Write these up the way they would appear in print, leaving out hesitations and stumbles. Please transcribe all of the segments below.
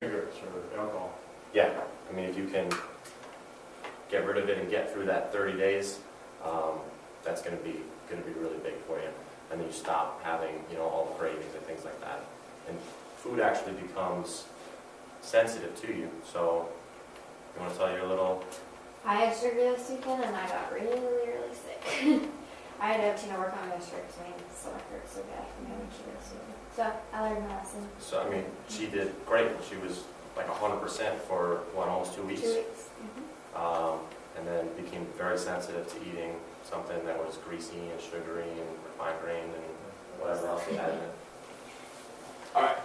cigarettes or alcohol. Yeah, I mean, if you can get rid of it and get through that 30 days, that's going to be really big for you. And then you stop having, all the cravings and things like that. And food actually becomes sensitive to you. So, you want to tell your little? I had sugar this weekend and I got really, really sick. I had to, work on my sugar because my stomach hurt so bad from having sugar. So I learned my lesson. So, I mean, she did great. She was like 100% for, almost 2 weeks? 2 weeks. And then became very sensitive to eating something that was greasy and sugary and refined grain and whatever else they had in it. All right,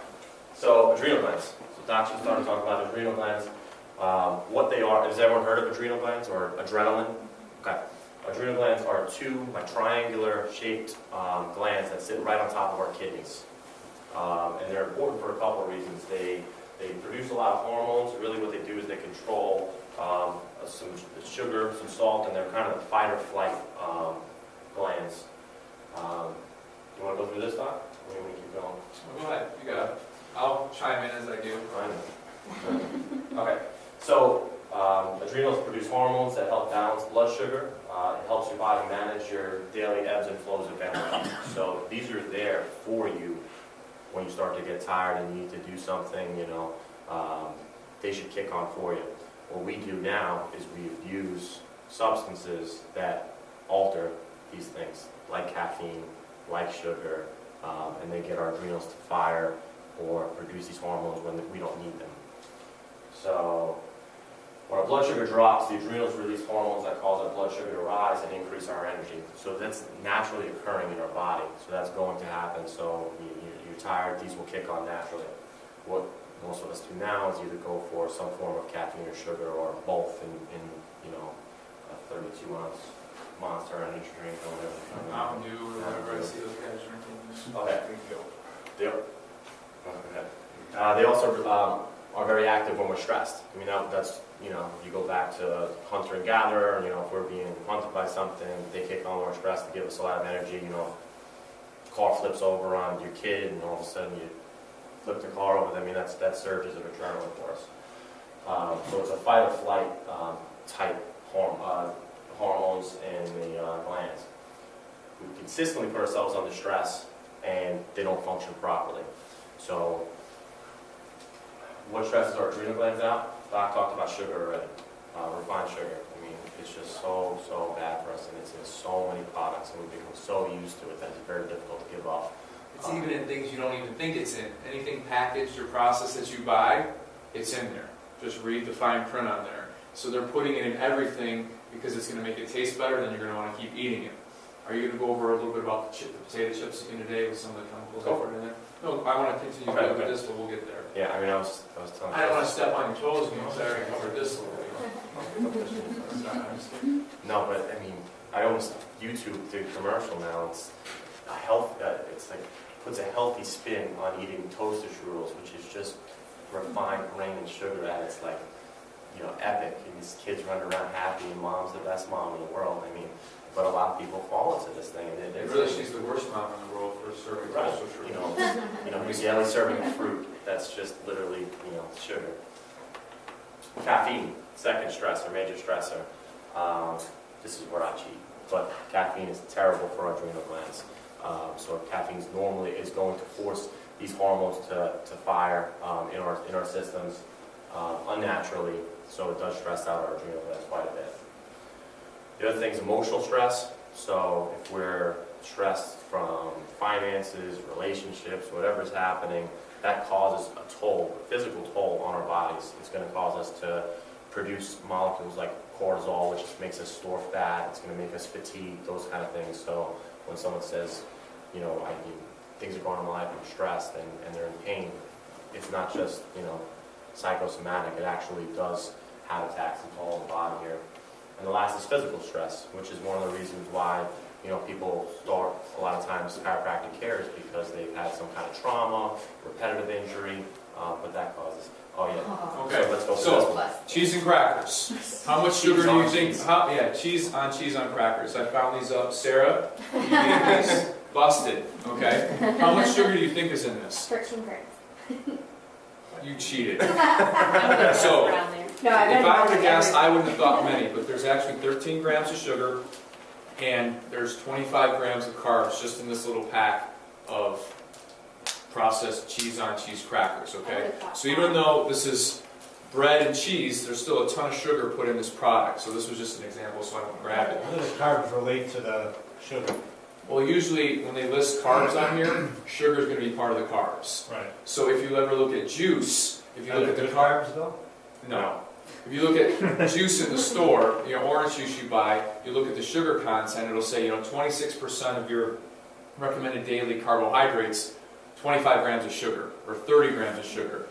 so adrenal glands. So Doc just started talking about adrenal glands. What they are, has everyone heard of adrenal glands or adrenaline? Okay. Adrenal glands are two triangular shaped glands that sit right on top of our kidneys. And they're important for a couple of reasons. They produce a lot of hormones. Really what they do is they control some sugar, some salt, and they're kind of the fight or flight glands. You want to go through this, Doc? Or do you want to keep going? Well, go ahead, you got it. I'll chime in as I do. I know. Okay, so adrenals produce hormones that help balance blood sugar. It helps your body manage your daily ebbs and flows of energy. So these are there for you when you start to get tired and you need to do something, they should kick on for you. What we do now is we use substances that alter these things, like caffeine, like sugar, and they get our adrenals to fire or produce these hormones when we don't need them. So when our blood sugar drops, the adrenals release hormones that cause our blood sugar to rise and increase our energy. So that's naturally occurring in our body. So that's going to happen. So you're tired, these will kick on naturally. What most of us do now is either go for some form of caffeine or sugar or both in a 32-ounce Monster energy drink or whatever. Mountain Dew or whatever I see those guys drinking. Okay. They also are very active when we're stressed. I mean, that's, you go back to hunter and gatherer, if we're being hunted by something, they kick on when we're stressed to give us a lot of energy, car flips over on your kid and all of a sudden you flip the car over. I mean, that's surges of adrenaline for us. So it's a fight or flight type hormones in the glands. We consistently put ourselves under stress and they don't function properly. So what stresses our adrenal glands out? Doc talked about sugar already, refined sugar. I mean, it's just so bad for us, and it's in so many products, and we become so used to it that it's very difficult to give up. It's even in things you don't even think it's in. Anything packaged or processed that you buy, it's in there. Just read the fine print on there. So they're putting it in everything because it's going to make it taste better, then you're going to want to keep eating it. Are you going to go over a little bit about the potato chips again today with some of the chemicals that are in there? No, I want to continue with this, but we'll get there. Yeah, I mean, I was telling you. I don't want to step on your toes because I already covered this a little bit. No, but I mean, I almost YouTube the commercial now. It's a health. It's like puts a healthy spin on eating toaster strudels, which is just refined grain and sugar at its like, epic. And these kids run around happy, and mom's the best mom in the world. I mean, but a lot of people fall into this thing. And really, she's the worst mom in the world for serving toaster strudels. Who's yelling serving fruit that's just literally, sugar. Caffeine, second stressor, major stressor. This is where I cheat, but caffeine is terrible for our adrenal glands. So caffeine normally is going to force these hormones to fire in our systems unnaturally. So it does stress out our adrenal glands quite a bit. The other thing is emotional stress. So if we're stressed from finances, relationships, whatever's happening, that causes a toll, a physical toll on our bodies. It's going to cause us to produce molecules like cortisol, which makes us store fat. It's going to make us fatigued, those kind of things. So when someone says, things are going on in my life, I'm stressed, and they're in pain, it's not just, psychosomatic. It actually does have a taxing toll on the body here. And the last is physical stress, which is one of the reasons why people start a lot of times chiropractic care is because they've had some kind of trauma, repetitive injury, but that causes. Oh yeah. Okay. So let's go. So cheese and crackers. How much sugar do you think? Cheese on crackers. I found these up. Sarah, you made these. Busted. Okay. How much sugar do you think is in this? 13 grams. You cheated. I'm So, around there. No, I If I were to bet guess, I wouldn't have thought many, but there's actually 13 grams of sugar, and there's 25 grams of carbs just in this little pack of processed cheese-on-cheese crackers, okay? So even though this is bread and cheese, there's still a ton of sugar put in this product. So this was just an example, so I don't grab it. How do the carbs relate to the sugar? Well, usually when they list carbs on here, sugar is going to be part of the carbs. Right. So if you ever look at juice, if you Are look they at the good carb, carbs though? no. If you look at juice in the store, orange juice you buy, you look at the sugar content, it'll say, 26% of your recommended daily carbohydrates, 25 grams of sugar, or 30 grams of sugar.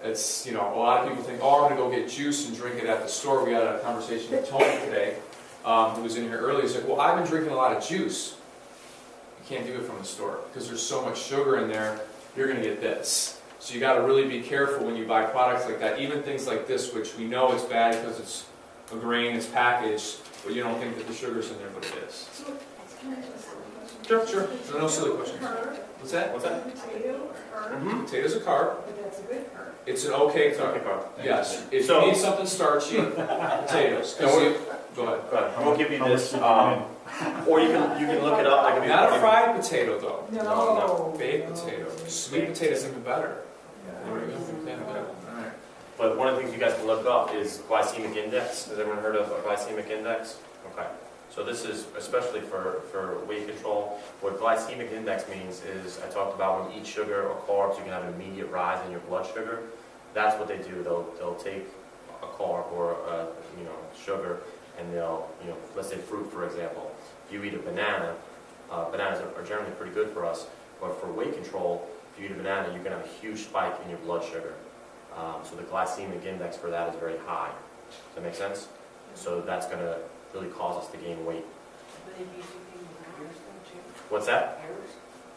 It's, a lot of people think, oh, I'm going to go get juice and drink it at the store. We had a conversation with Tony today, who was in here earlier. He's like, well, I've been drinking a lot of juice. You can't do it from the store, because there's so much sugar in there, you're going to get this. So you got to really be careful when you buy products like that, even things like this, which we know is bad because it's a grain, it's packaged, but you don't think that the sugar's in there, but it is. Sure. No silly questions. What's that? What's that? Potatoes are carb. But that's a good carb. It's an okay It's okay, carb. Carl. Yes. If So- you need something starchy, potatoes. 'Cause go ahead. Go ahead. We'll give you How this, much or you can look it up. I can Not a fried potato though. No. Baked potato. Sweet potato's even better. There we go. Yeah, good. All right. But one of the things you guys can look up is glycemic index. Has everyone heard of a glycemic index? Okay. So this is especially for weight control. What glycemic index means is, I talked about when you eat sugar or carbs, you can have an immediate rise in your blood sugar. That's what they do. They'll take a carb or sugar, and they'll, let's say fruit, for example. If you eat a banana, bananas are generally pretty good for us, but for weight control, if you eat a banana, you're going to have a huge spike in your blood sugar. So the glycemic index for that is very high. Does that make sense? So that's going to really cause us to gain weight. What's that?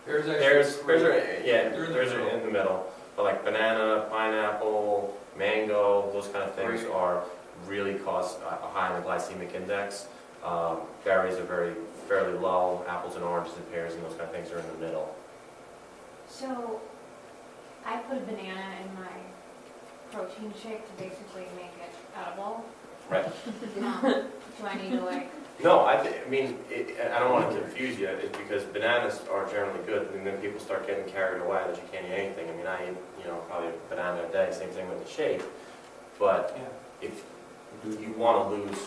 Pears Pears are, yeah, They're in the pears are middle. in the middle. But like banana, pineapple, mango, those kind of things Great. are really cause a high in the glycemic index. Berries are fairly low. Apples and oranges and pears and those kind of things are in the middle. So, I put a banana in my protein shake to basically make it edible. Right. Do I need to No, I don't want to confuse you. It's because bananas are generally good, and then people start getting carried away that you can't eat anything. I eat, probably a banana a day. Same thing with the shake. But if you want to lose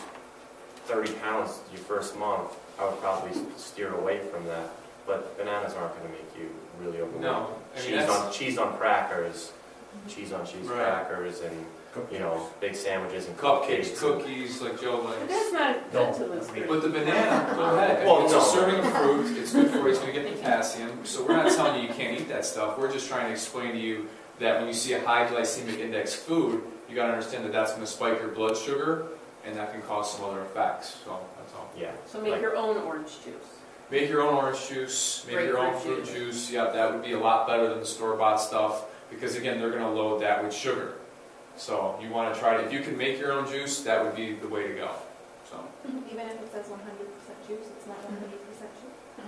30 pounds your first month, I would probably steer away from that. But bananas aren't going to make you really overweight. No. I mean, Cheese on crackers, cheese on cheese Right. crackers, and big sandwiches and cupcakes, and- cookies, like Joe But likes. that's not good to lose weight. But the banana, go ahead. Well, It's no. a serving of fruit. It's good for you. It's going to get potassium. So we're not telling you you can't eat that stuff. We're just trying to explain to you that when you see a high glycemic index food, you got to understand that that's going to spike your blood sugar, and that can cause some other effects. So that's all. Yeah. So make your own orange juice. Make your own orange juice. Make your own fruit Grapefruit juice. Yeah, that would be a lot better than the store-bought stuff because again, they're going to load that with sugar. So you want to try to, if you can make your own juice, that would be the way to go. So Even if it says 100% juice, it's not 100% juice?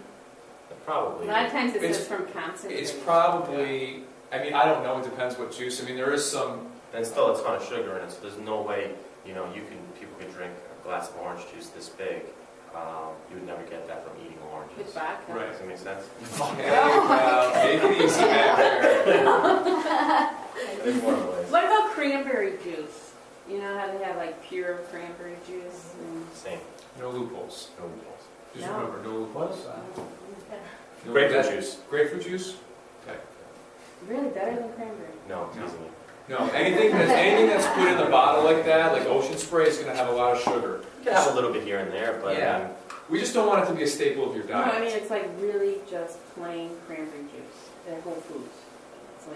Probably. A lot of times it It's- says from concentrate. it's probably, I don't know, it depends what juice. There is some, And still a ton of sugar in it, so there's no way, people can drink a glass of orange juice this big. You would never get that from eating oranges. With vodka. Right. Does that make sense? take it easy back there. That's one of the ways. What about cranberry juice? You know how they have like pure cranberry juice? And Same. No loopholes. No loopholes. Just No. remember, no What loopholes. is that? No- Grapefruit that- juice. Grapefruit juice? really better than cranberry. No, I'm teasing you. No, anything that's put in the bottle like that, like ocean spray, is going to have a lot of sugar. You can have a little bit here and there, but Yeah. We just don't want it to be a staple of your No, I diet. mean it's like really just plain cranberry juice at Whole Foods.